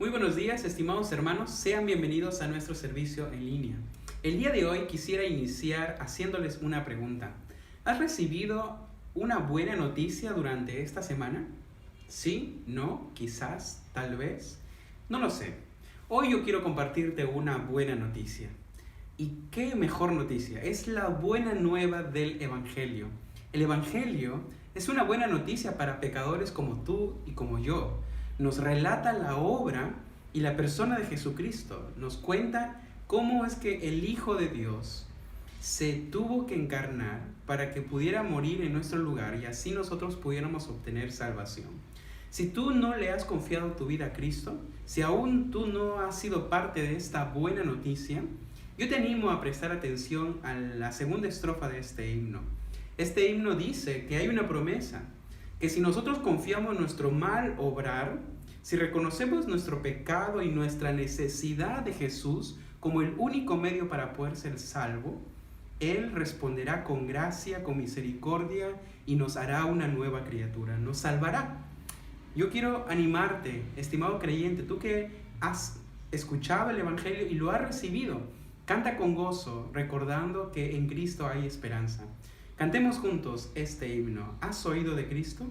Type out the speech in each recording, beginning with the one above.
Muy buenos días, estimados hermanos, sean bienvenidos a nuestro servicio en línea. El día de hoy quisiera iniciar haciéndoles una pregunta. ¿Has recibido una buena noticia durante esta semana? ¿Sí? ¿No? ¿Quizás? ¿Tal vez? No lo sé. Hoy yo quiero compartirte una buena noticia. ¿Y qué mejor noticia? Es la buena nueva del Evangelio. El Evangelio es una buena noticia para pecadores como tú y como yo. Nos relata la obra y la persona de Jesucristo. Nos cuenta cómo es que el Hijo de Dios se tuvo que encarnar para que pudiera morir en nuestro lugar y así nosotros pudiéramos obtener salvación. Si tú no le has confiado tu vida a Cristo, si aún tú no has sido parte de esta buena noticia, yo te animo a prestar atención a la segunda estrofa de este himno. Este himno dice que hay una promesa, que si nosotros confiamos en nuestro mal obrar, si reconocemos nuestro pecado y nuestra necesidad de Jesús como el único medio para poder ser salvo, Él responderá con gracia, con misericordia y nos hará una nueva criatura, nos salvará. Yo quiero animarte, estimado creyente, tú que has escuchado el Evangelio y lo has recibido, canta con gozo, recordando que en Cristo hay esperanza. Cantemos juntos este himno. ¿Has oído de Cristo?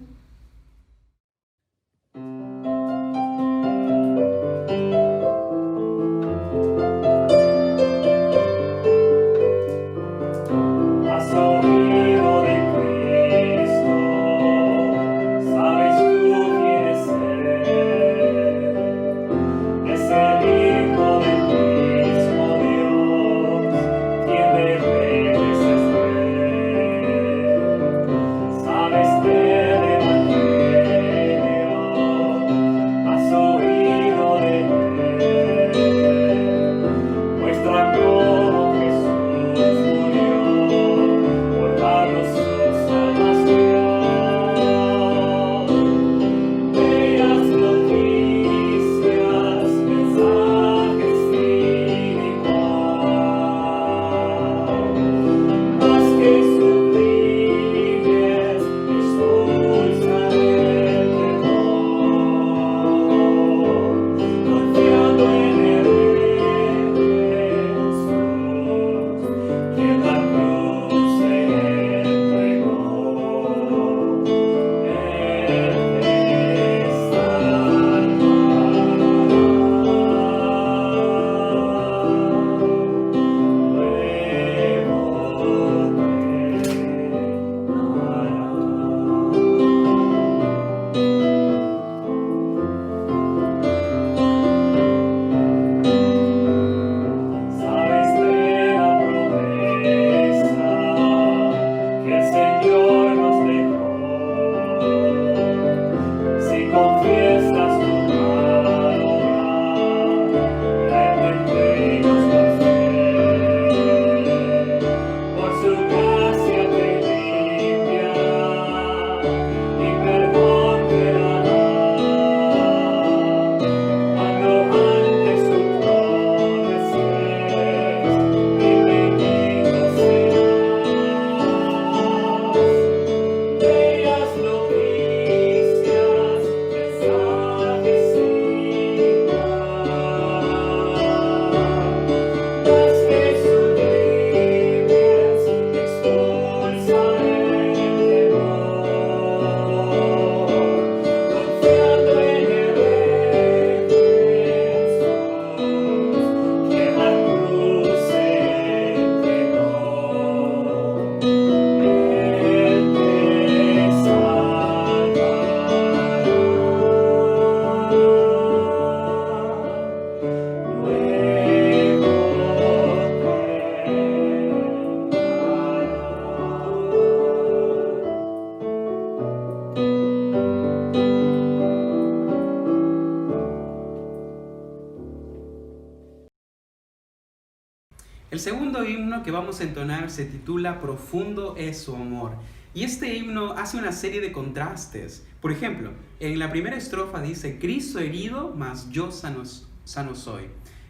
El segundo himno que vamos a entonar se titula Profundo es su amor. Y este himno hace una serie de contrastes. Por ejemplo, en la primera estrofa dice: Cristo herido, mas yo sano soy.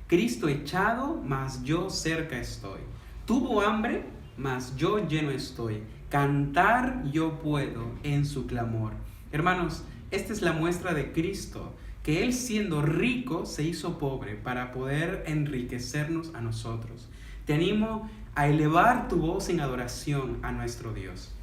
Cristo echado, mas yo cerca estoy. Tuvo hambre, mas yo lleno estoy. Cantar yo puedo en su clamor. Hermanos, esta es la muestra de Cristo, que Él siendo rico se hizo pobre para poder enriquecernos a nosotros. Te animo a elevar tu voz en adoración a nuestro Dios.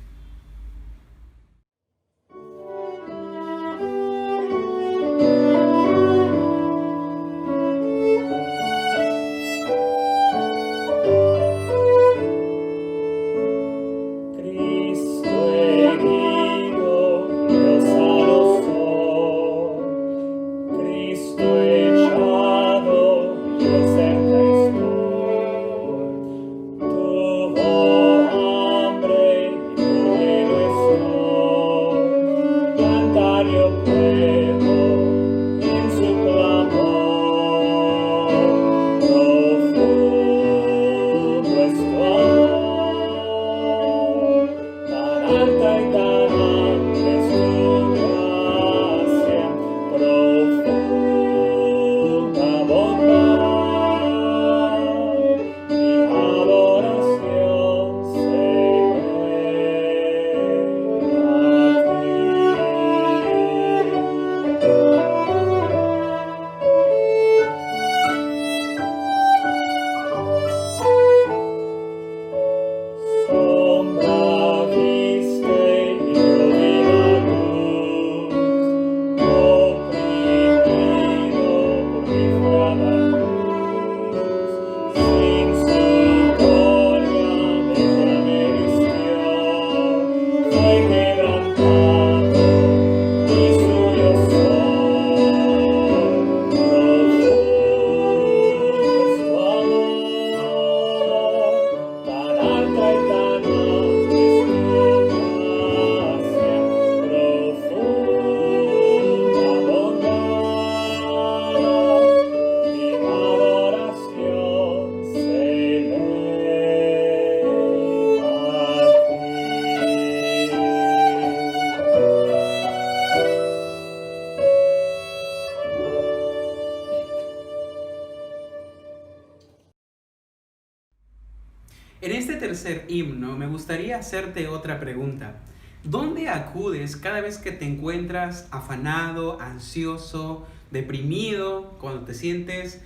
En este tercer himno me gustaría hacerte otra pregunta. ¿Dónde acudes cada vez que te encuentras afanado, ansioso, deprimido, cuando te sientes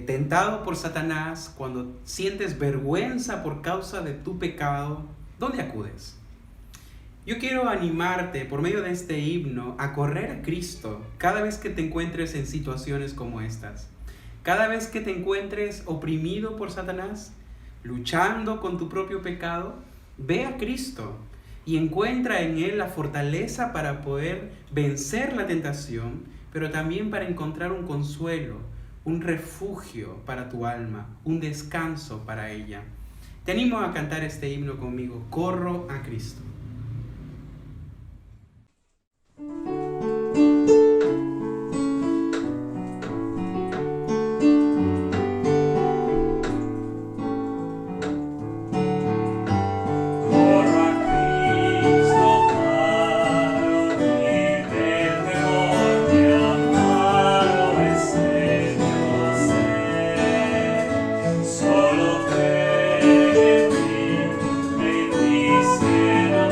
tentado por Satanás, cuando sientes vergüenza por causa de tu pecado? ¿Dónde acudes? Yo quiero animarte por medio de este himno a correr a Cristo cada vez que te encuentres en situaciones como estas. Cada vez que te encuentres oprimido por Satanás, luchando con tu propio pecado, ve a Cristo y encuentra en Él la fortaleza para poder vencer la tentación, pero también para encontrar un consuelo, un refugio para tu alma, un descanso para ella. Te animo a cantar este himno conmigo. Corro a Cristo. Solo cree en mí, me dice.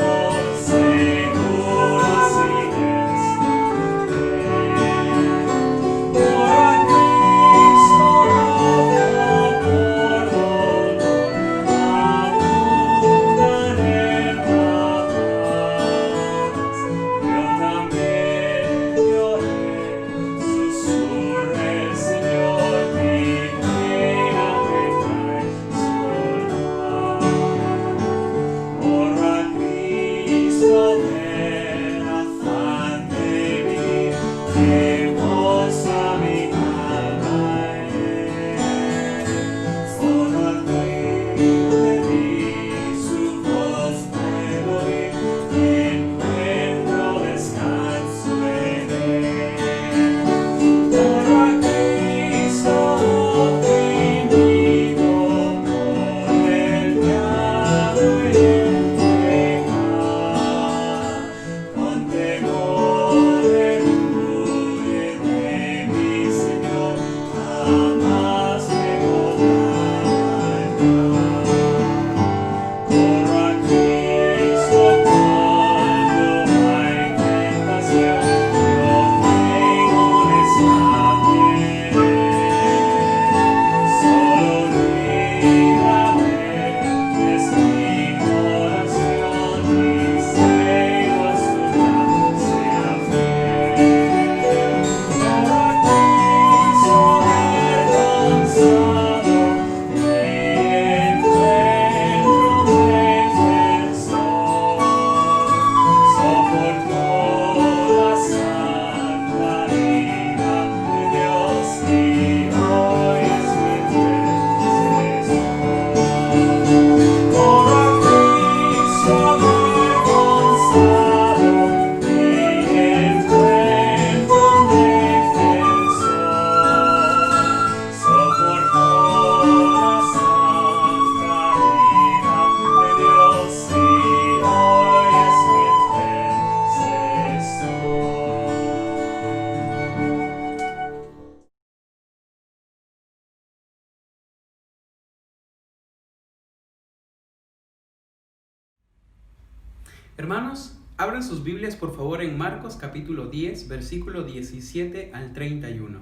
Hermanos, abran sus Biblias por favor en Marcos capítulo 10, versículo 17 al 31.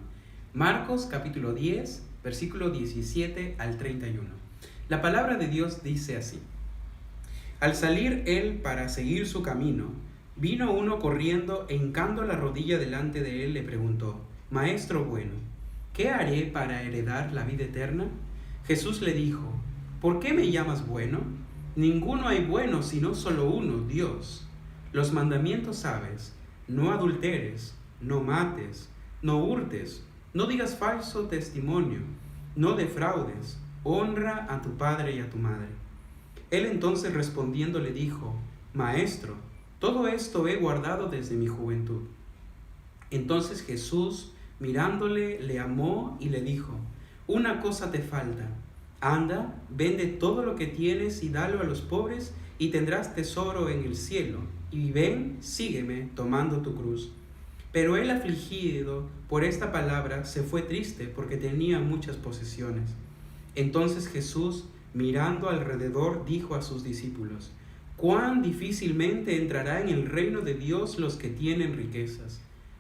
Marcos capítulo 10, versículo 17 al 31. La palabra de Dios dice así: Al salir él para seguir su camino, vino uno corriendo e hincando la rodilla delante de él le preguntó: Maestro bueno, ¿qué haré para heredar la vida eterna? Jesús le dijo: ¿Por qué me llamas bueno? Ninguno hay bueno sino solo uno, Dios. Los mandamientos sabes: no adulteres, no mates, no hurtes, no digas falso testimonio, no defraudes, honra a tu padre y a tu madre. Él entonces respondiendo le dijo: Maestro, todo esto he guardado desde mi juventud. Entonces Jesús, mirándole, le amó y le dijo: Una cosa te falta. Anda, vende todo lo que tienes y dalo a los pobres, y tendrás tesoro en el cielo. Y ven, sígueme, tomando tu cruz. Pero él, afligido por esta palabra, se fue triste, porque tenía muchas posesiones. Entonces Jesús, mirando alrededor, dijo a sus discípulos: Cuán difícilmente entrará en el reino de Dios los que tienen riquezas.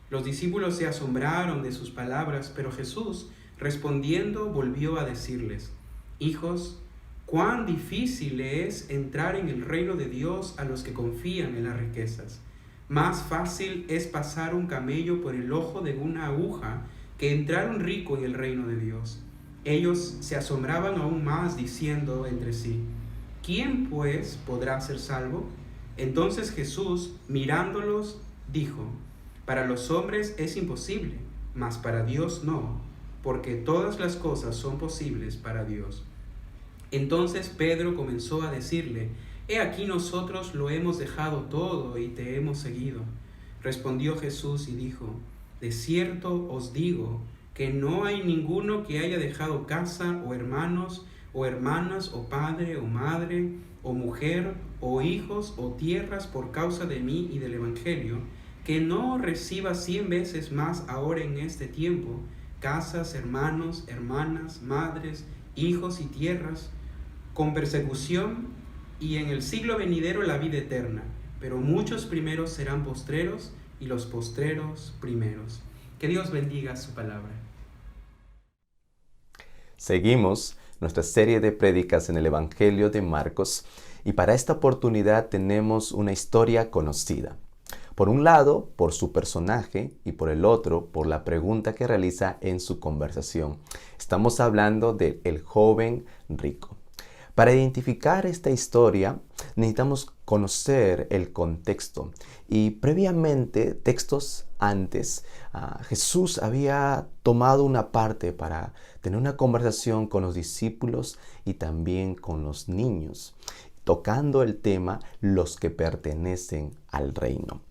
Los discípulos se asombraron de sus palabras, pero Jesús, respondiendo, volvió a decirles: Hijos, cuán difícil es entrar en el reino de Dios a los que confían en las riquezas. Más fácil es pasar un camello por el ojo de una aguja que entrar un rico en el reino de Dios. Ellos se asombraban aún más, diciendo entre sí: ¿Quién pues podrá ser salvo? Entonces Jesús, mirándolos, dijo: Para los hombres es imposible, mas para Dios no, porque todas las cosas son posibles para Dios. Entonces Pedro comenzó a decirle: He aquí nosotros lo hemos dejado todo y te hemos seguido. Respondió Jesús y dijo: De cierto os digo que no hay ninguno que haya dejado casa o hermanos o hermanas o padre o madre o mujer o hijos o tierras por causa de mí y del Evangelio, que no reciba 100 veces más ahora en este tiempo, casas, hermanos, hermanas, madres, hijos y tierras, con persecución, y en el siglo venidero la vida eterna. Pero muchos primeros serán postreros, y los postreros primeros. Que Dios bendiga su palabra. Seguimos nuestra serie de prédicas en el Evangelio de Marcos, y para esta oportunidad tenemos una historia conocida. Por un lado, por su personaje, y por el otro, por la pregunta que realiza en su conversación. Estamos hablando del joven rico. Para identificar esta historia, necesitamos conocer el contexto. Y previamente, textos antes, Jesús había tomado una parte para tener una conversación con los discípulos y también con los niños, tocando el tema los que pertenecen al reino.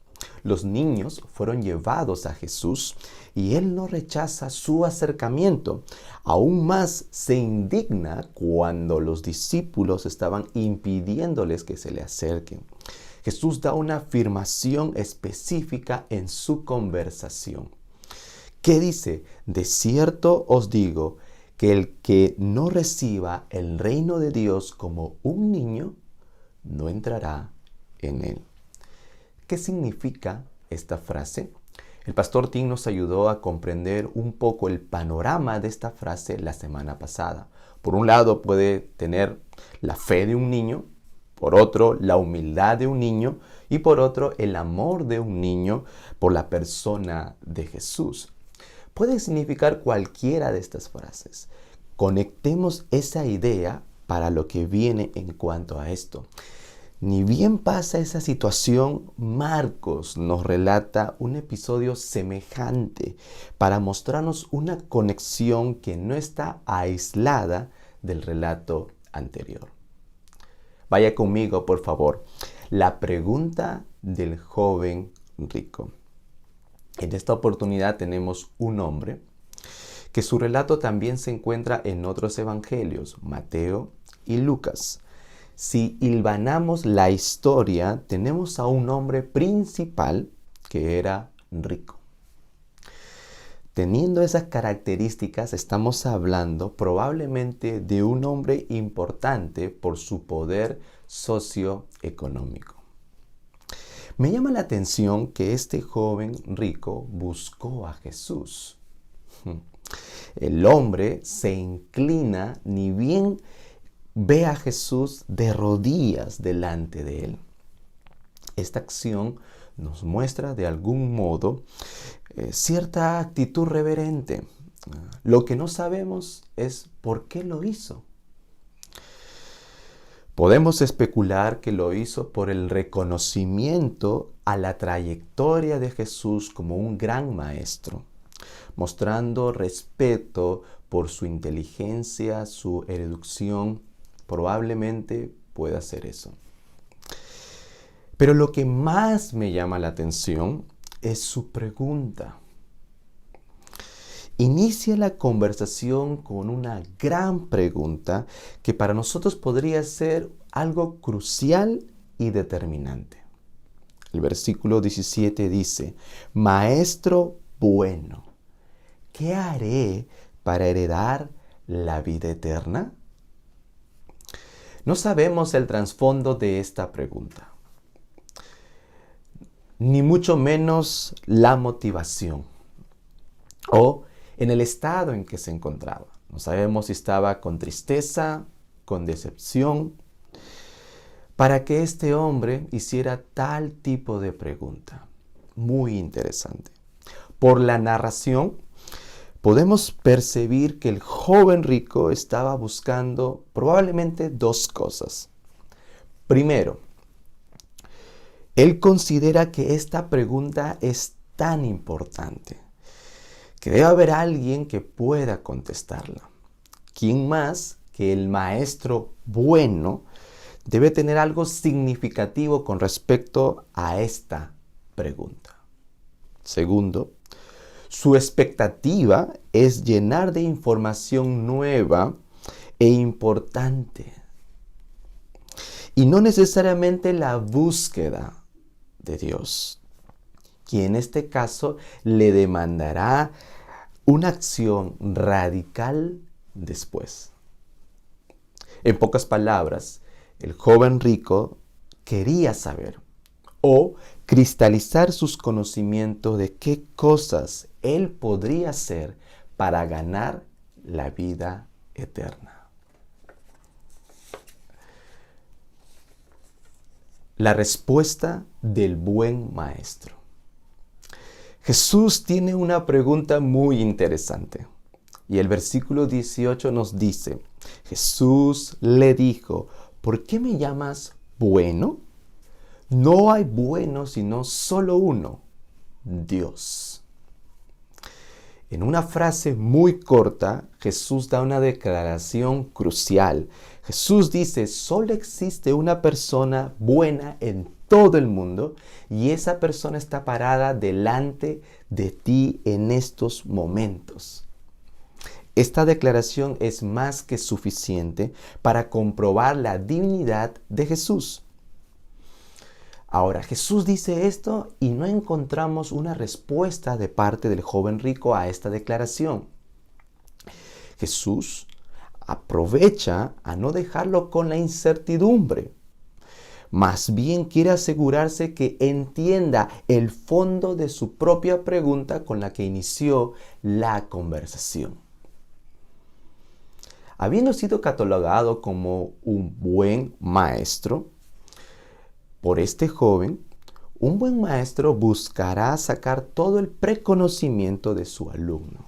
Los niños fueron llevados a Jesús y Él no rechaza su acercamiento. Aún más se indigna cuando los discípulos estaban impidiéndoles que se le acerquen. Jesús da una afirmación específica en su conversación. ¿Qué dice? De cierto os digo que el que no reciba el reino de Dios como un niño, no entrará en él. ¿Qué significa esta frase? El pastor Tim nos ayudó a comprender un poco el panorama de esta frase la semana pasada. Por un lado puede tener la fe de un niño, por otro la humildad de un niño y por otro el amor de un niño por la persona de Jesús. Puede significar cualquiera de estas frases. Conectemos esa idea para lo que viene en cuanto a esto. Ni bien pasa esa situación, Marcos nos relata un episodio semejante para mostrarnos una conexión que no está aislada del relato anterior. Vaya conmigo, por favor. La pregunta del joven rico. En esta oportunidad tenemos un hombre que su relato también se encuentra en otros evangelios, Mateo y Lucas. Si hilvanamos la historia, tenemos a un hombre principal que era rico. Teniendo esas características, estamos hablando probablemente de un hombre importante por su poder socioeconómico. Me llama la atención que este joven rico buscó a Jesús. El hombre se inclina, ni bien ve a Jesús de rodillas delante de él. Esta acción nos muestra de algún modo cierta actitud reverente. Lo que no sabemos es por qué lo hizo. Podemos especular que lo hizo por el reconocimiento a la trayectoria de Jesús como un gran maestro, mostrando respeto por su inteligencia, su erudición. Probablemente pueda ser eso. Pero lo que más me llama la atención es su pregunta. Inicia la conversación con una gran pregunta que para nosotros podría ser algo crucial y determinante. El versículo 17 dice: Maestro bueno, ¿qué haré para heredar la vida eterna? No sabemos el trasfondo de esta pregunta, ni mucho menos la motivación o en el estado en que se encontraba. No sabemos si estaba con tristeza, con decepción, para que este hombre hiciera tal tipo de pregunta. Muy interesante. Por la narración, podemos percibir que el joven rico estaba buscando probablemente dos cosas. Primero, él considera que esta pregunta es tan importante que debe haber alguien que pueda contestarla. ¿Quién más que el maestro bueno debe tener algo significativo con respecto a esta pregunta? Segundo, su expectativa es llenar de información nueva e importante, y no necesariamente la búsqueda de Dios, quien en este caso le demandará una acción radical después. En pocas palabras, el joven rico quería saber o cristalizar sus conocimientos de qué cosas él podría hacer para ganar la vida eterna. La respuesta del buen maestro. Jesús tiene una pregunta muy interesante. Y el versículo 18 nos dice: Jesús le dijo: ¿por qué me llamas bueno? No hay bueno sino solo uno, Dios. En una frase muy corta, Jesús da una declaración crucial. Jesús dice: solo existe una persona buena en todo el mundo, y esa persona está parada delante de ti en estos momentos. Esta declaración es más que suficiente para comprobar la divinidad de Jesús. Ahora, Jesús dice esto y no encontramos una respuesta de parte del joven rico a esta declaración. Jesús aprovecha a no dejarlo con la incertidumbre. Más bien quiere asegurarse que entienda el fondo de su propia pregunta con la que inició la conversación. Habiendo sido catalogado como un buen maestro por este joven, un buen maestro buscará sacar todo el preconocimiento de su alumno.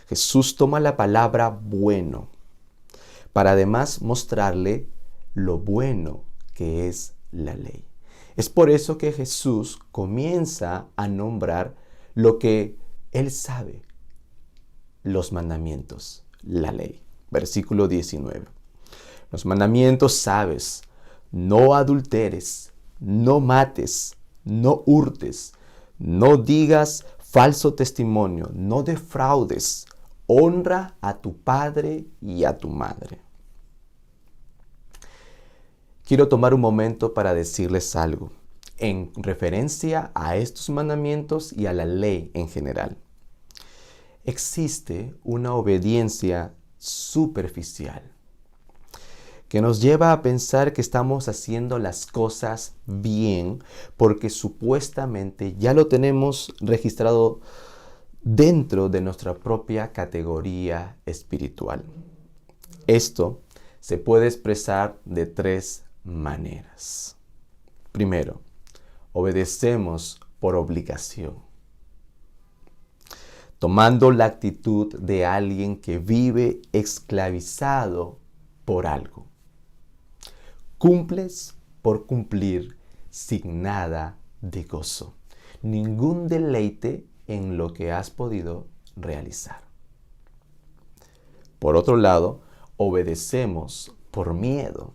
Jesús toma la palabra bueno para además mostrarle lo bueno que es la ley. Es por eso que Jesús comienza a nombrar lo que él sabe, los mandamientos, la ley. Versículo 19. Los mandamientos sabes: no adulteres, no mates, no hurtes, no digas falso testimonio, no defraudes, honra a tu padre y a tu madre. Quiero tomar un momento para decirles algo en referencia a estos mandamientos y a la ley en general. Existe una obediencia superficial que nos lleva a pensar que estamos haciendo las cosas bien porque supuestamente ya lo tenemos registrado dentro de nuestra propia categoría espiritual. Esto se puede expresar de 3 maneras. Primero, obedecemos por obligación, tomando la actitud de alguien que vive esclavizado por algo. Cumples por cumplir sin nada de gozo, ningún deleite en lo que has podido realizar. Por otro lado, obedecemos por miedo,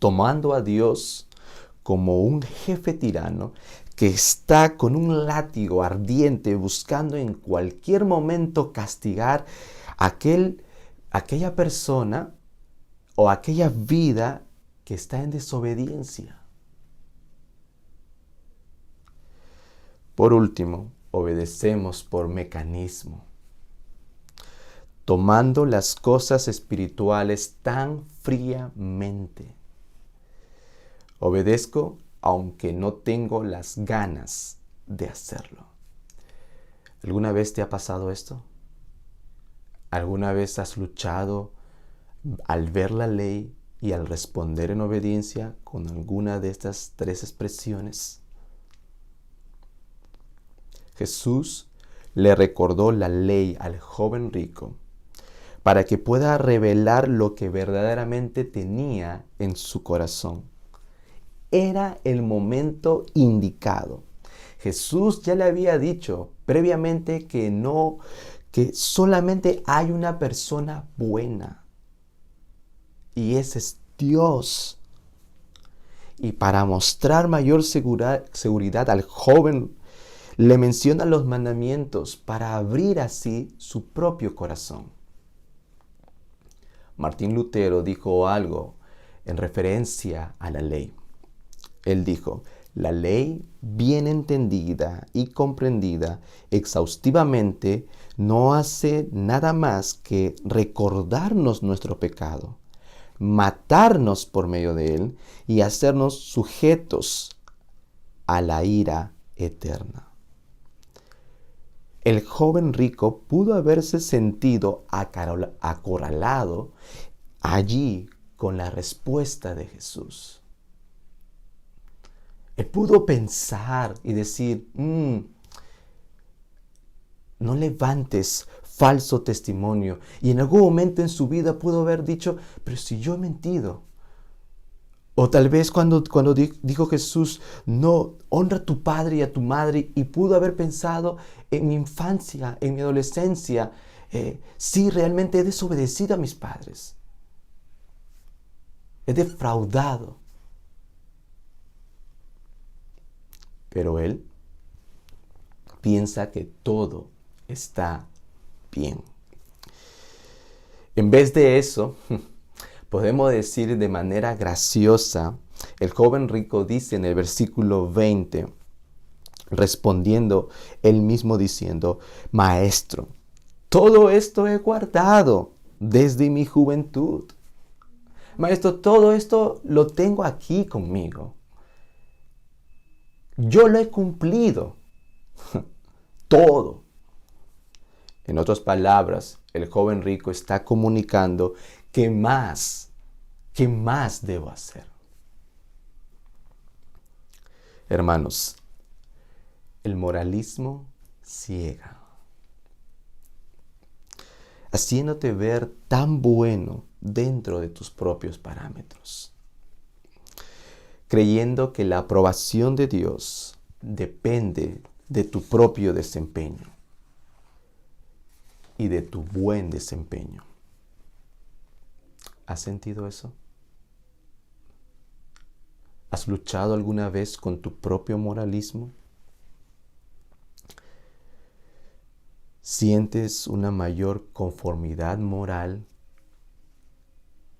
tomando a Dios como un jefe tirano que está con un látigo ardiente buscando en cualquier momento castigar a aquella persona o aquella vida que está en desobediencia. Por último, obedecemos por mecanismo, tomando las cosas espirituales tan fríamente. Obedezco aunque no tengo las ganas de hacerlo. ¿Alguna vez te ha pasado esto? ¿Alguna vez has luchado al ver la ley y al responder en obediencia con alguna de estas 3 expresiones? Jesús le recordó la ley al joven rico para que pueda revelar lo que verdaderamente tenía en su corazón. Era el momento indicado. Jesús ya le había dicho previamente que solamente hay una persona buena, y ese es Dios. Y para mostrar mayor seguridad al joven, le menciona los mandamientos para abrir así su propio corazón. Martín Lutero dijo algo en referencia a la ley. Él dijo: la ley bien entendida y comprendida exhaustivamente no hace nada más que recordarnos nuestro pecado, matarnos por medio de él y hacernos sujetos a la ira eterna. El joven rico pudo haberse sentido acorralado allí con la respuesta de Jesús. Él pudo pensar y decir: no levantes falso testimonio. Y en algún momento en su vida pudo haber dicho: pero si yo he mentido. O tal vez cuando dijo Jesús: no, honra a tu padre y a tu madre, y pudo haber pensado en mi infancia, en mi adolescencia, sí, realmente he desobedecido a mis padres. He defraudado. Pero él piensa que todo está bien. En vez de eso, podemos decir de manera graciosa, el joven rico dice en el versículo 20, respondiendo él mismo diciendo: Maestro, todo esto he guardado desde mi juventud. Maestro, todo esto lo tengo aquí conmigo. Yo lo he cumplido. Todo. En otras palabras, el joven rico está comunicando ¿qué más debo hacer? Hermanos, el moralismo ciega, haciéndote ver tan bueno dentro de tus propios parámetros, creyendo que la aprobación de Dios depende de tu propio desempeño y de tu buen desempeño. ¿Has sentido eso? ¿Has luchado alguna vez con tu propio moralismo? ¿Sientes una mayor conformidad moral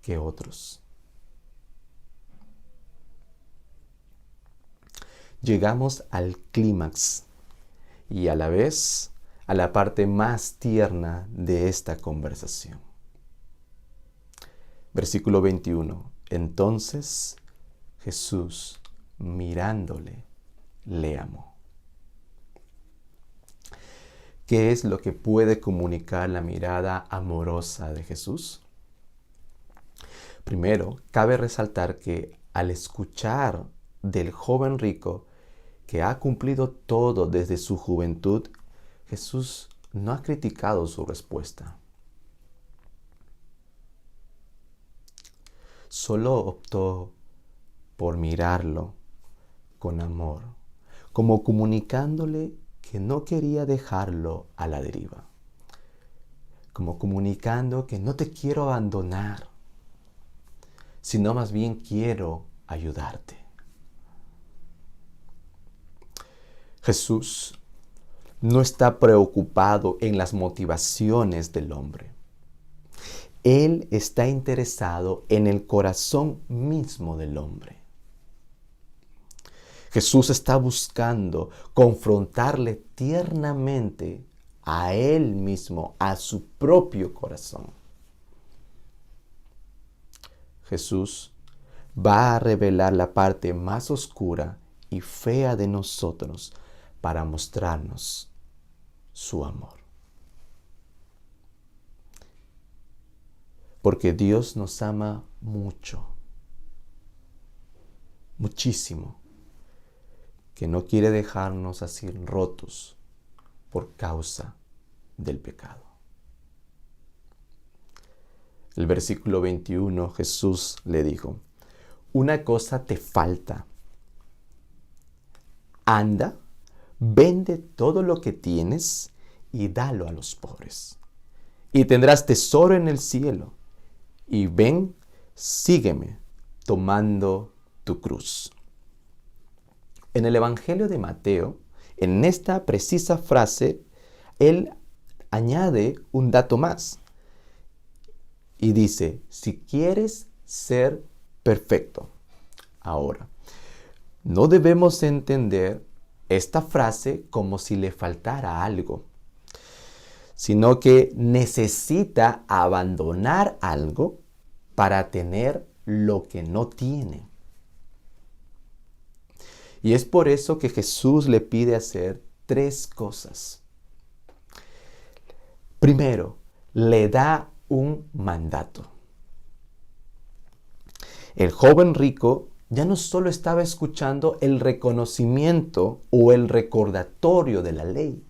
que otros? Llegamos al clímax y a la vez a la parte más tierna de esta conversación. Versículo 21. Entonces Jesús, mirándole, le amó. ¿Qué es lo que puede comunicar la mirada amorosa de Jesús? Primero, cabe resaltar que al escuchar del joven rico que ha cumplido todo desde su juventud, Jesús no ha criticado su respuesta. Solo optó por mirarlo con amor, como comunicándole que no quería dejarlo a la deriva, como comunicando que no te quiero abandonar, sino más bien quiero ayudarte. Jesús no está preocupado en las motivaciones del hombre. Él está interesado en el corazón mismo del hombre. Jesús está buscando confrontarle tiernamente a él mismo, a su propio corazón. Jesús va a revelar la parte más oscura y fea de nosotros para mostrarnos su amor. Porque Dios nos ama mucho, muchísimo, que no quiere dejarnos así rotos por causa del pecado. El versículo 21, Jesús le dijo, una cosa te falta. Anda, vende todo lo que tienes y dalo a los pobres. Y tendrás tesoro en el cielo. Y ven, sígueme, tomando tu cruz. En el Evangelio de Mateo, en esta precisa frase, él añade un dato más. Y dice, si quieres ser perfecto. Ahora, no debemos entender esta frase como si le faltara algo, sino que necesita abandonar algo para tener lo que no tiene. Y es por eso que Jesús le pide hacer 3 cosas. Primero, le da un mandato. El joven rico ya no solo estaba escuchando el reconocimiento o el recordatorio de la ley,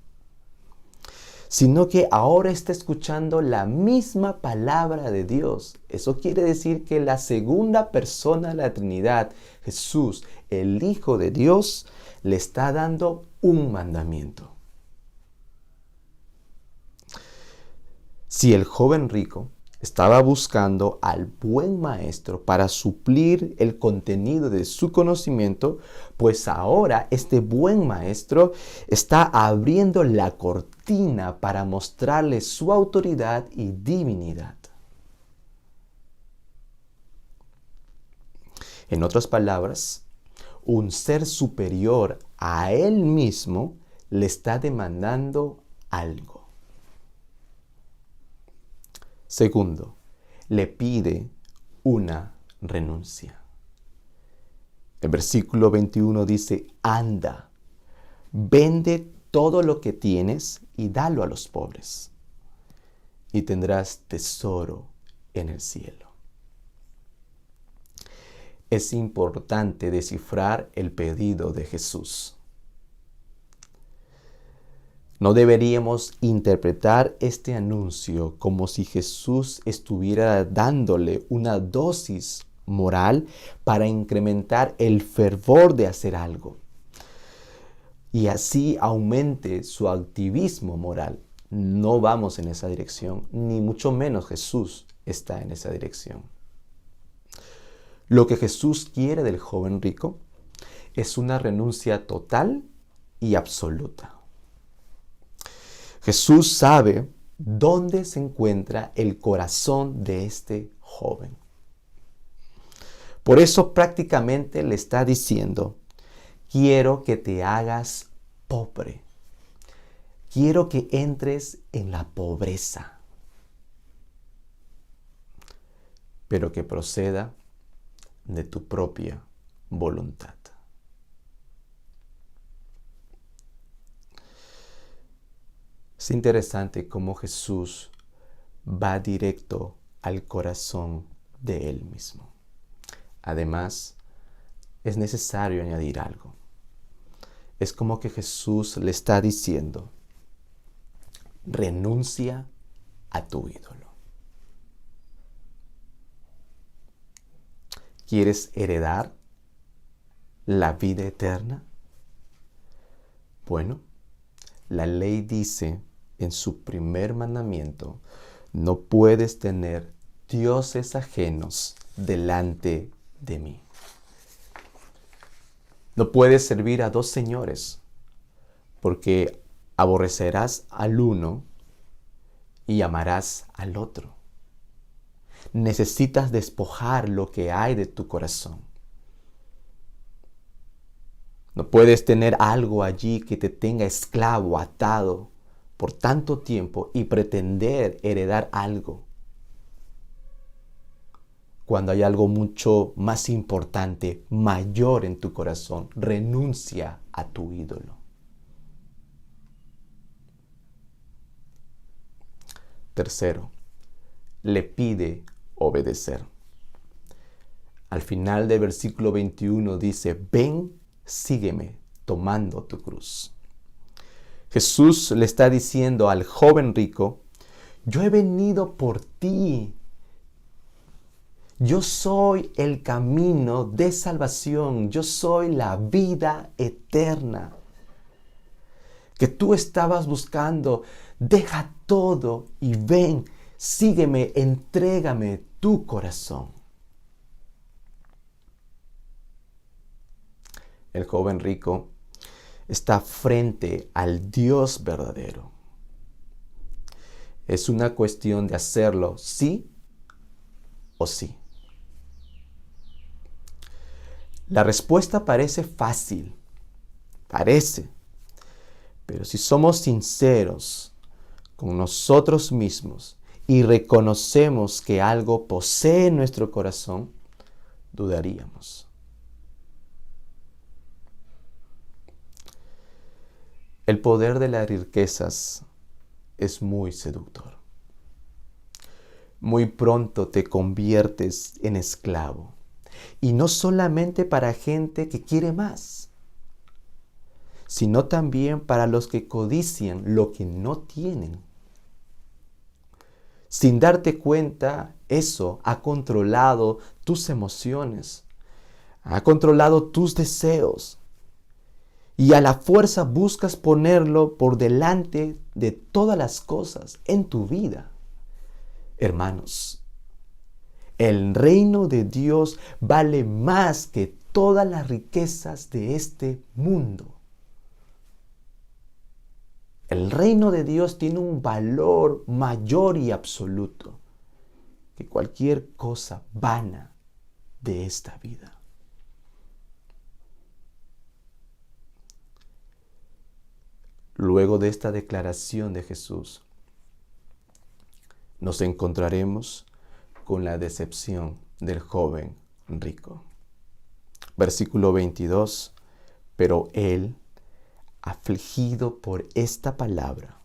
sino que ahora está escuchando la misma palabra de Dios. Eso quiere decir que la segunda persona de la Trinidad, Jesús, el Hijo de Dios, le está dando un mandamiento. Si el joven rico estaba buscando al buen maestro para suplir el contenido de su conocimiento, pues ahora este buen maestro está abriendo la cortina para mostrarle su autoridad y divinidad. En otras palabras, un ser superior a él mismo le está demandando algo. Segundo, le pide una renuncia. El versículo 21 dice, anda, vende todo lo que tienes y dalo a los pobres, y tendrás tesoro en el cielo. Es importante descifrar el pedido de Jesús. No deberíamos interpretar este anuncio como si Jesús estuviera dándole una dosis moral para incrementar el fervor de hacer algo y así aumente su activismo moral. No vamos en esa dirección, ni mucho menos Jesús está en esa dirección. Lo que Jesús quiere del joven rico es una renuncia total y absoluta. Jesús sabe dónde se encuentra el corazón de este joven. Por eso prácticamente le está diciendo, quiero que te hagas pobre. Quiero que entres en la pobreza. pero que proceda de tu propia voluntad. Es interesante cómo Jesús va directo al corazón de Él mismo. Además, es necesario añadir algo. Es como que Jesús le está diciendo: renuncia a tu ídolo. ¿Quieres heredar la vida eterna? Bueno, la ley dice en su primer mandamiento: no puedes tener dioses ajenos delante de mí. No puedes servir a dos señores, porque aborrecerás al uno y amarás al otro. Necesitas despojar lo que hay de tu corazón. No puedes tener algo allí que te tenga esclavo, atado por tanto tiempo y pretender heredar algo, cuando hay algo mucho más importante, mayor en tu corazón. Renuncia a tu ídolo. Tercero, le pide obedecer. Al final del versículo 21 dice: ven, sígueme tomando tu cruz. Jesús le está diciendo al joven rico: yo he venido por ti. Yo soy el camino de salvación. Yo soy la vida eterna que tú estabas buscando. Deja todo y ven, sígueme, entrégame tu corazón. El joven rico está frente al Dios verdadero. Es una cuestión de hacerlo sí o sí. La respuesta parece fácil, pero si somos sinceros con nosotros mismos y reconocemos que algo posee nuestro corazón, dudaríamos. El poder de las riquezas es muy seductor. Muy pronto te conviertes en esclavo. Y no solamente para gente que quiere más, sino también para los que codician lo que no tienen. Sin darte cuenta, eso ha controlado tus emociones, ha controlado tus deseos. Y a la fuerza buscas ponerlo por delante de todas las cosas en tu vida. Hermanos, el reino de Dios vale más que todas las riquezas de este mundo. El reino de Dios tiene un valor mayor y absoluto que cualquier cosa vana de esta vida. Luego de esta declaración de Jesús, nos encontraremos con la decepción del joven rico. Versículo 22. Pero él, afligido por esta palabra,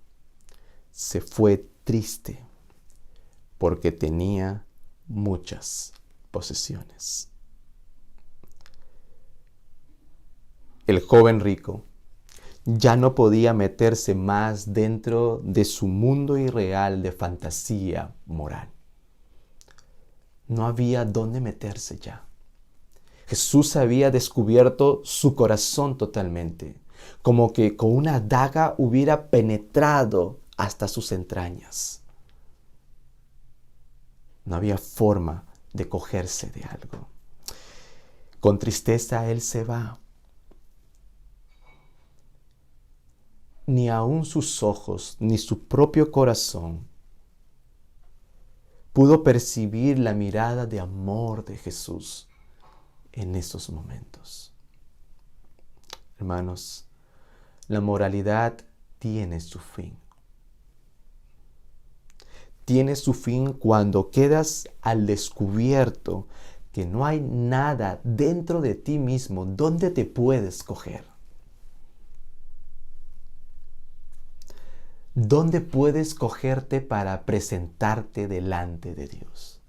se fue triste porque tenía muchas posesiones. El joven rico ya no podía meterse más dentro de su mundo irreal de fantasía moral. No había dónde meterse ya. Jesús había descubierto su corazón totalmente, como que con una daga hubiera penetrado hasta sus entrañas. No había forma de cogerse de algo. Con tristeza él se va. Ni aun sus ojos, ni su propio corazón pudo percibir la mirada de amor de Jesús en esos momentos. Hermanos, la moralidad tiene su fin. tiene su fin cuando quedas al descubierto que no hay nada dentro de ti mismo donde te puedes coger. ¿Dónde puedes cogerte para presentarte delante de Dios?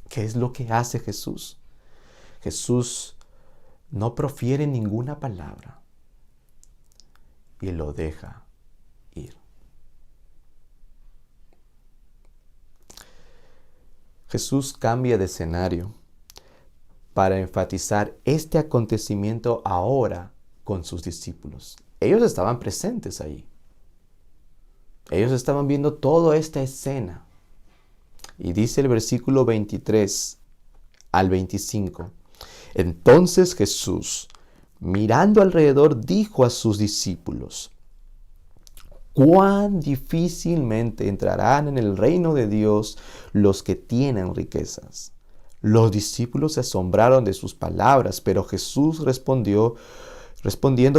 ¿Qué es lo que hace Jesús? Jesús no profiere ninguna palabra y lo deja ir. Jesús cambia de escenario para enfatizar este acontecimiento ahora con sus discípulos. Ellos estaban presentes ahí. Ellos estaban viendo toda esta escena. Y dice el versículo 23 al 25. Entonces Jesús, mirando alrededor, dijo a sus discípulos: cuán difícilmente entrarán en el reino de Dios los que tienen riquezas. Los discípulos se asombraron de sus palabras, pero Jesús respondiendo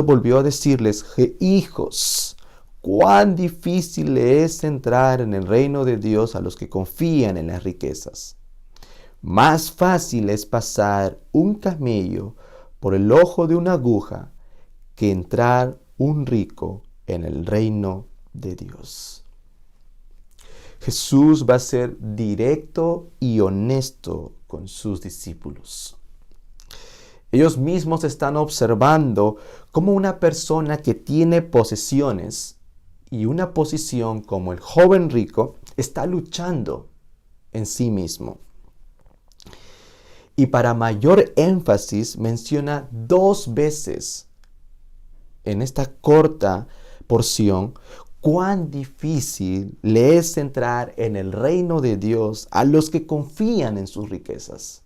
volvió a decirles: hijos, cuán difícil es entrar en el reino de Dios a los que confían en las riquezas. Más fácil es pasar un camello por el ojo de una aguja que entrar un rico en el reino de Dios. Jesús va a ser directo y honesto con sus discípulos. Ellos mismos están observando cómo una persona que tiene posesiones y una posición como el joven rico está luchando en sí mismo. Y para mayor énfasis menciona 2 veces en esta corta porción cuán difícil le es entrar en el reino de Dios a los que confían en sus riquezas.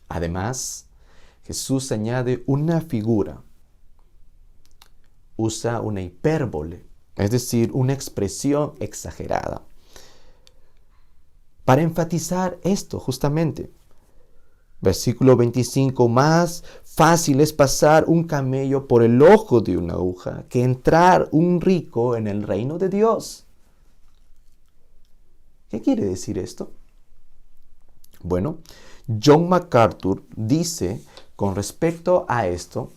Además, Jesús añade una figura, usa una hipérbole, es decir, una expresión exagerada, para enfatizar esto justamente. Versículo 25, más fácil es pasar un camello por el ojo de una aguja que entrar un rico en el reino de Dios. ¿Qué quiere decir esto? Bueno, John MacArthur dice con respecto a esto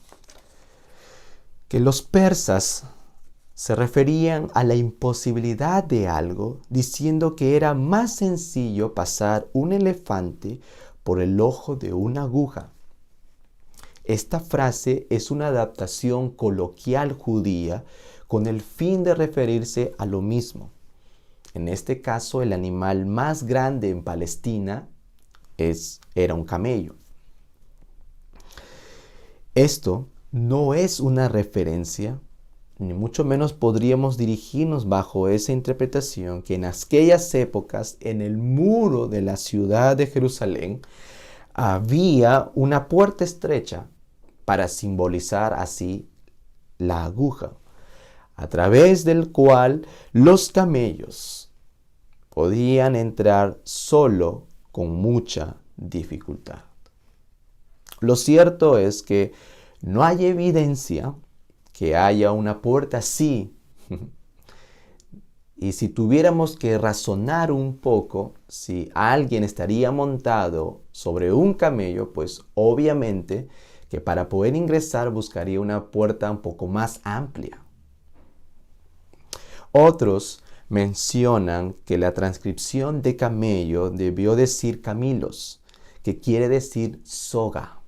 que los persas se referían a la imposibilidad de algo, diciendo que era más sencillo pasar un elefante por el ojo de una aguja. Esta frase es una adaptación coloquial judía con el fin de referirse a lo mismo. En este caso, el animal más grande en Palestina era un camello. Esto no es una referencia, ni mucho menos podríamos dirigirnos bajo esa interpretación que en aquellas épocas, en el muro de la ciudad de Jerusalén, había una puerta estrecha para simbolizar así la aguja, a través del cual los camellos podían entrar solo con mucha dificultad. Lo cierto es que no hay evidencia que haya una puerta así. Y si tuviéramos que razonar un poco, si alguien estaría montado sobre un camello, pues obviamente que para poder ingresar buscaría una puerta un poco más amplia. Otros mencionan que la transcripción de camello debió decir camilos, que quiere decir soga.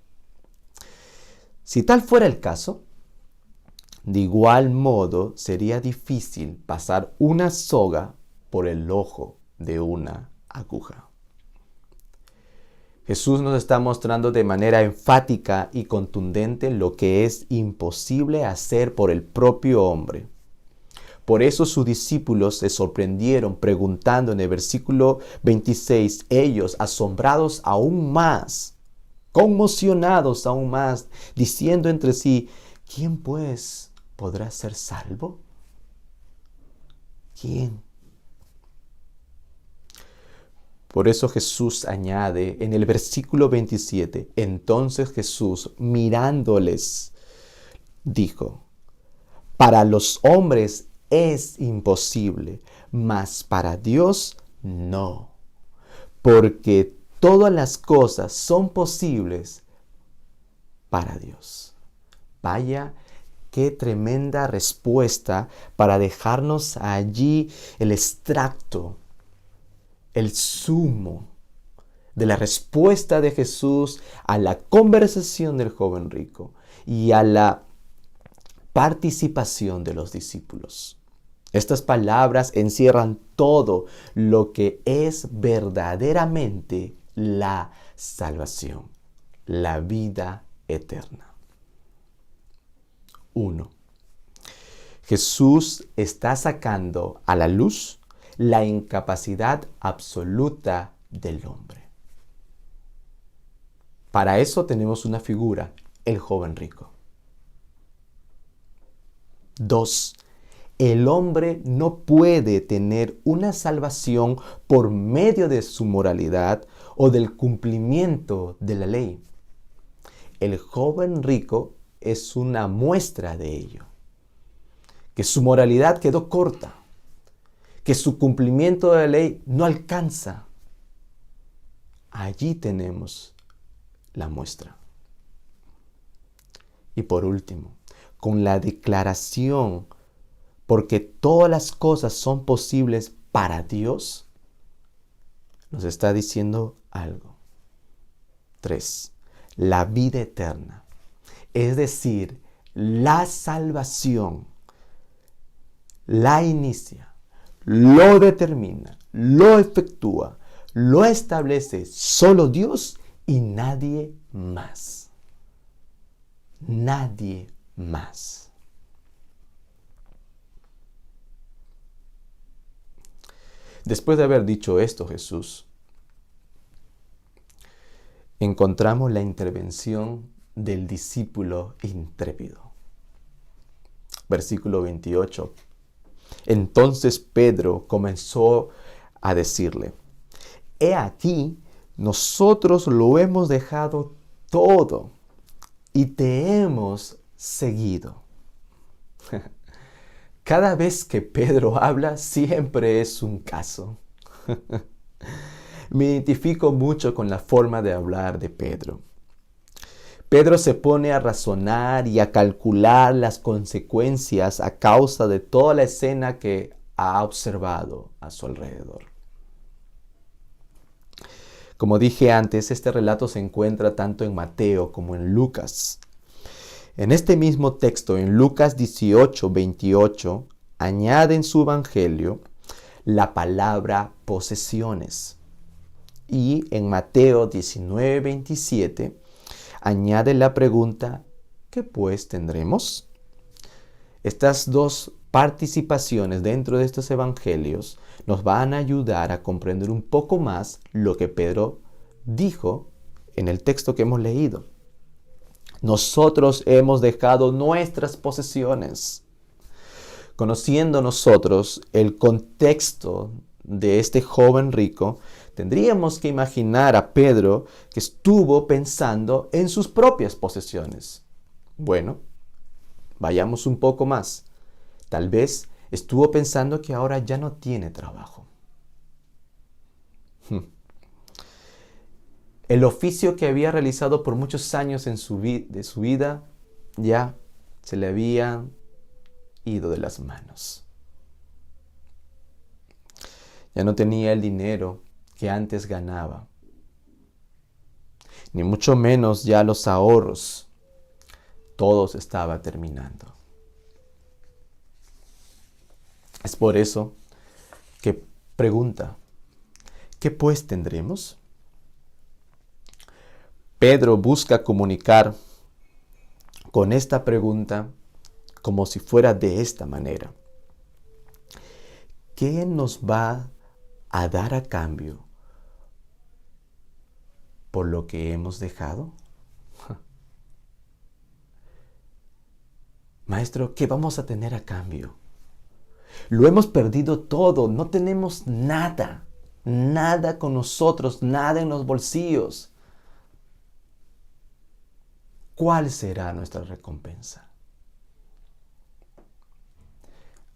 Si tal fuera el caso, de igual modo sería difícil pasar una soga por el ojo de una aguja. Jesús nos está mostrando de manera enfática y contundente lo que es imposible hacer por el propio hombre. Por eso sus discípulos se sorprendieron preguntando en el versículo 26, ellos asombrados aún más, conmocionados aún más, diciendo entre sí, ¿quién pues podrá ser salvo? ¿Quién? Por eso Jesús añade en el versículo 27, entonces Jesús mirándoles dijo, para los hombres es imposible, mas para Dios no, porque todas las cosas son posibles para Dios. Vaya, qué tremenda respuesta para dejarnos allí el extracto, el sumo de la respuesta de Jesús a la conversación del joven rico y a la participación de los discípulos. Estas palabras encierran todo lo que es verdaderamente la salvación, la vida eterna. 1. Jesús está sacando a la luz la incapacidad absoluta del hombre. Para eso tenemos una figura, el joven rico. 2. El hombre no puede tener una salvación por medio de su moralidad o del cumplimiento de la ley. El joven rico es una muestra de ello. Que su moralidad quedó corta, que su cumplimiento de la ley no alcanza. Allí tenemos la muestra. Y por último, con la declaración, porque todas las cosas son posibles para Dios, nos está diciendo algo. 3. La vida eterna, es decir, la salvación, la inicia, lo determina, lo efectúa, lo establece solo Dios y nadie más. Nadie más. Después de haber dicho esto, Jesús, encontramos la intervención del discípulo intrépido. Versículo 28. Entonces Pedro comenzó a decirle: He aquí, nosotros lo hemos dejado todo y te hemos seguido. Cada vez que Pedro habla, siempre es un caso. Me identifico mucho con la forma de hablar de Pedro. Pedro se pone a razonar y a calcular las consecuencias a causa de toda la escena que ha observado a su alrededor. Como dije antes, este relato se encuentra tanto en Mateo como en Lucas. En este mismo texto, en Lucas 18:28, añade en su evangelio la palabra posesiones. Y en Mateo 19:27 añade la pregunta: ¿qué pues tendremos? Estas dos participaciones dentro de estos evangelios nos van a ayudar a comprender un poco más lo que Pedro dijo en el texto que hemos leído. Nosotros hemos dejado nuestras posesiones. Conociendo nosotros el contexto de este joven rico, tendríamos que imaginar a Pedro que estuvo pensando en sus propias posesiones. Bueno, vayamos un poco más. Tal vez estuvo pensando que ahora ya no tiene trabajo. El oficio que había realizado por muchos años de su vida ya se le había ido de las manos. Ya no tenía el dinero que antes ganaba, ni mucho menos ya los ahorros. Todo se estaba terminando. Es por eso que pregunta: ¿qué pues tendremos? Pedro busca comunicar con esta pregunta como si fuera de esta manera: ¿qué nos va a dar a cambio por lo que hemos dejado? Maestro, ¿qué vamos a tener a cambio? Lo hemos perdido todo, no tenemos nada, nada con nosotros, nada en los bolsillos. ¿Cuál será nuestra recompensa?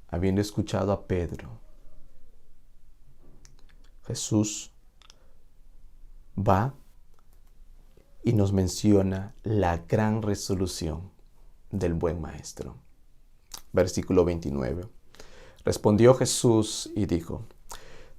habiendo escuchado a Pedro, Jesús va y nos menciona la gran resolución del buen maestro. Versículo 29. Respondió Jesús y dijo: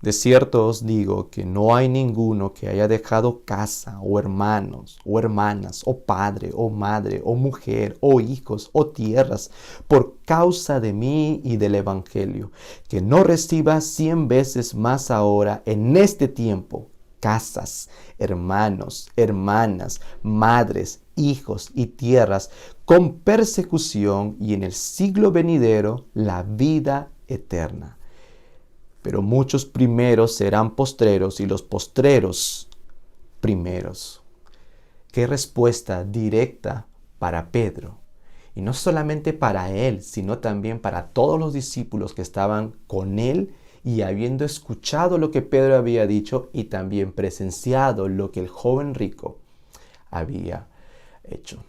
de cierto os digo que no hay ninguno que haya dejado casa, o hermanos, o hermanas, o padre, o madre, o mujer, o hijos, o tierras, por causa de mí y del Evangelio, que no reciba 100 veces más ahora en este tiempo casas, hermanos, hermanas, madres, hijos y tierras, con persecución, y en el siglo venidero la vida eterna. Pero muchos primeros serán postreros y los postreros primeros. Qué respuesta directa para Pedro. Y no solamente para él, sino también para todos los discípulos que estaban con él y habiendo escuchado lo que Pedro había dicho y también presenciado lo que el joven rico había hecho.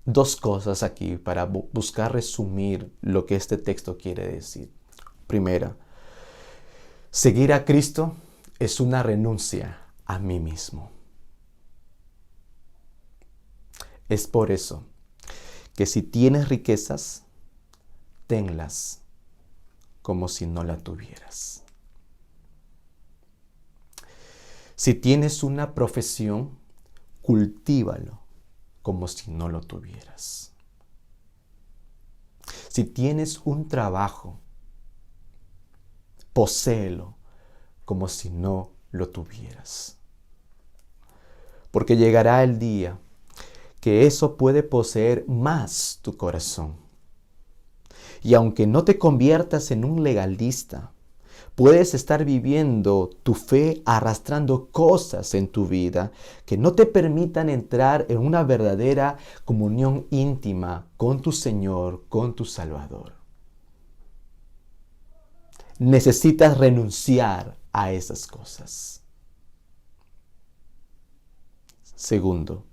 Dos cosas aquí para buscar resumir lo que este texto quiere decir. Primera, seguir a Cristo es una renuncia a mí mismo. Es por eso que si tienes riquezas, tenlas como si no la tuvieras. Si tienes una profesión, cultívalo como si no lo tuvieras. Si tienes un trabajo, poséelo como si no lo tuvieras. Porque llegará el día que eso puede poseer más tu corazón. Y aunque no te conviertas en un legalista, puedes estar viviendo tu fe arrastrando cosas en tu vida que no te permitan entrar en una verdadera comunión íntima con tu Señor, con tu Salvador. Necesitas renunciar a esas cosas. Segundo,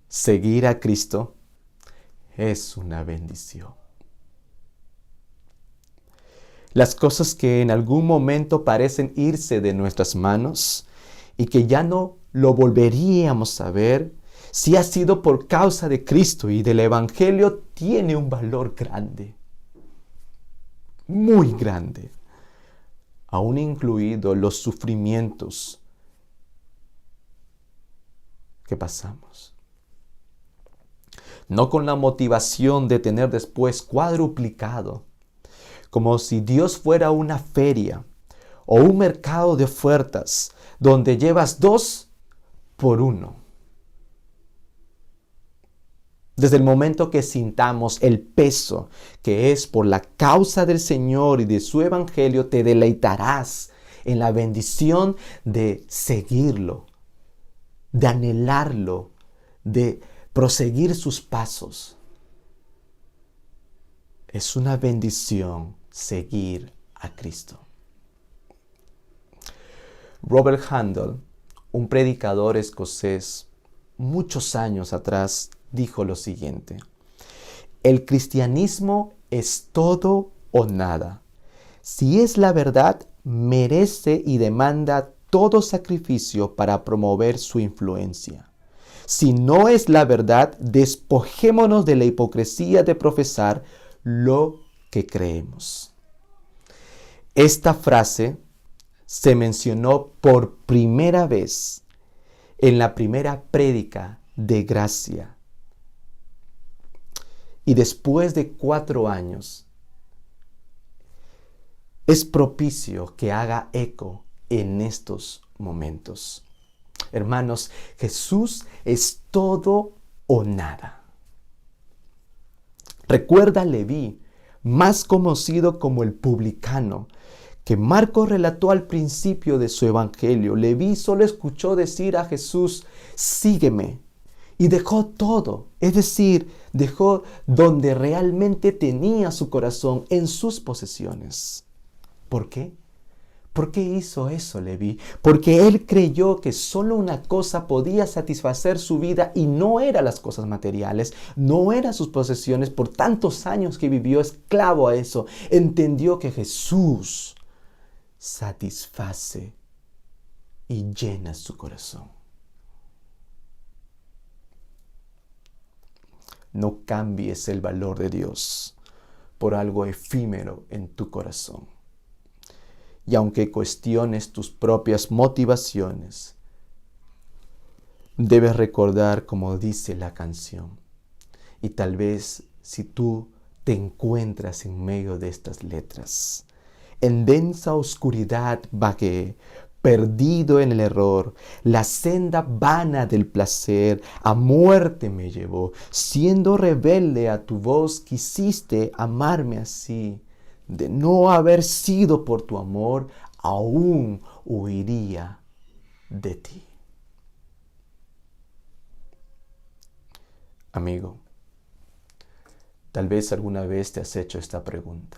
seguir a Cristo es una bendición. Las cosas que en algún momento parecen irse de nuestras manos y que ya no lo volveríamos a ver, si ha sido por causa de Cristo y del Evangelio, tiene un valor grande. Muy grande, aún incluidos los sufrimientos que pasamos. No con la motivación de tener después cuadruplicado, como si Dios fuera una feria o un mercado de ofertas donde llevas 2 por 1. Desde el momento que sintamos el peso que es por la causa del Señor y de su Evangelio, te deleitarás en la bendición de seguirlo, de anhelarlo, de proseguir sus pasos. Es una bendición seguir a Cristo. Robert Handel, un predicador escocés, muchos años atrás, dijo lo siguiente: el cristianismo es todo o nada. Si es la verdad, merece y demanda todo sacrificio para promover su influencia. Si no es la verdad, despojémonos de la hipocresía de profesar lo que creemos. Esta frase se mencionó por primera vez en la primera prédica de gracia. Y después de 4 años, es propicio que haga eco en estos momentos. Hermanos, Jesús es todo o nada. Recuerda a Leví, más conocido como el publicano, que Marcos relató al principio de su evangelio. Leví solo escuchó decir a Jesús: sígueme. Y dejó todo, es decir, dejó donde realmente tenía su corazón, en sus posesiones. ¿Por qué? ¿Por qué hizo eso Leví? Porque él creyó que solo una cosa podía satisfacer su vida y no eran las cosas materiales, no eran sus posesiones. Por tantos años que vivió esclavo a eso, entendió que Jesús satisface y llena su corazón. No cambies el valor de Dios por algo efímero en tu corazón. Y aunque cuestiones tus propias motivaciones, debes recordar como dice la canción. Y tal vez si tú te encuentras en medio de estas letras, en densa oscuridad vagué, perdido en el error, la senda vana del placer a muerte me llevó. Siendo rebelde a tu voz, quisiste amarme así. De no haber sido por tu amor, aún huiría de ti. Amigo, tal vez alguna vez te has hecho esta pregunta.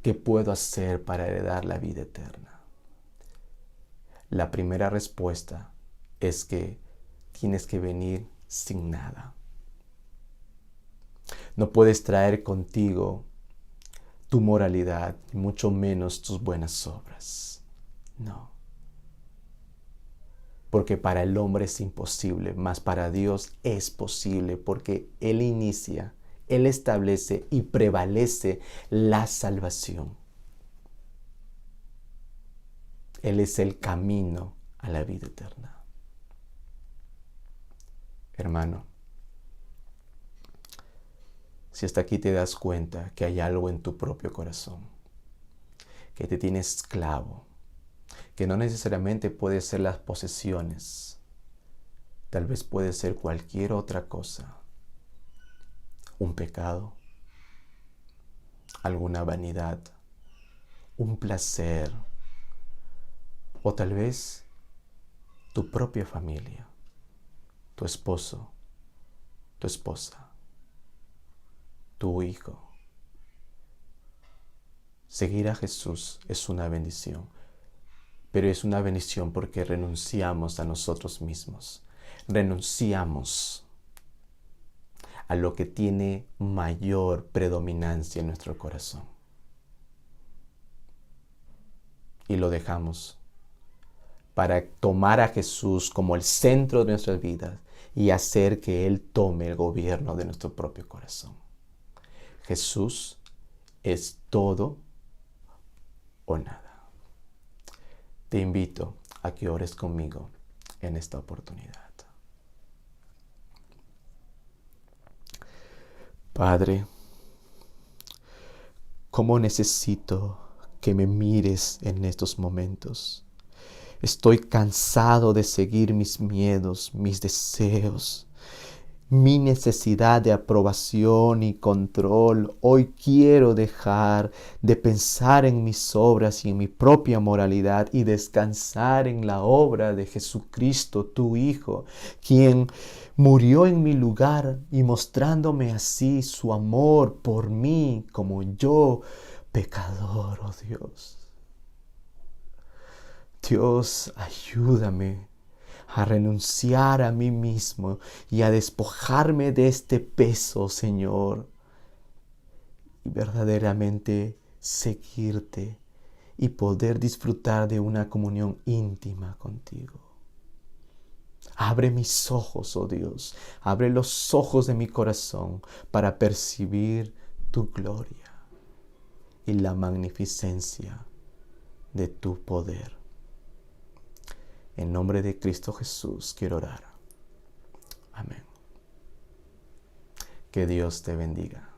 ¿Qué puedo hacer para heredar la vida eterna? La primera respuesta es que tienes que venir sin nada. No puedes traer contigo tu moralidad, mucho menos tus buenas obras. No. Porque para el hombre es imposible, mas para Dios es posible, porque Él inicia, Él establece y prevalece la salvación. Él es el camino a la vida eterna. Hermano, si hasta aquí te das cuenta que hay algo en tu propio corazón, que te tiene esclavo, que no necesariamente puede ser las posesiones, tal vez puede ser cualquier otra cosa, un pecado, alguna vanidad, un placer, o tal vez tu propia familia, tu esposo, tu esposa, tu hijo. Seguir a Jesús es una bendición, pero es una bendición porque renunciamos a nosotros mismos, renunciamos a lo que tiene mayor predominancia en nuestro corazón y lo dejamos para tomar a Jesús como el centro de nuestras vidas y hacer que Él tome el gobierno de nuestro propio corazón. Jesús es todo o nada. Te invito a que ores conmigo en esta oportunidad. Padre, ¿cómo necesito que me mires en estos momentos? Estoy cansado de seguir mis miedos, mis deseos, mi necesidad de aprobación y control. Hoy quiero dejar de pensar en mis obras y en mi propia moralidad y descansar en la obra de Jesucristo, tu Hijo, quien murió en mi lugar y mostrándome así su amor por mí como yo, pecador, oh Dios. Dios, ayúdame a renunciar a mí mismo y a despojarme de este peso, Señor, y verdaderamente seguirte y poder disfrutar de una comunión íntima contigo. Abre mis ojos, oh Dios, abre los ojos de mi corazón para percibir tu gloria y la magnificencia de tu poder. En nombre de Cristo Jesús quiero orar. Amén. Que Dios te bendiga.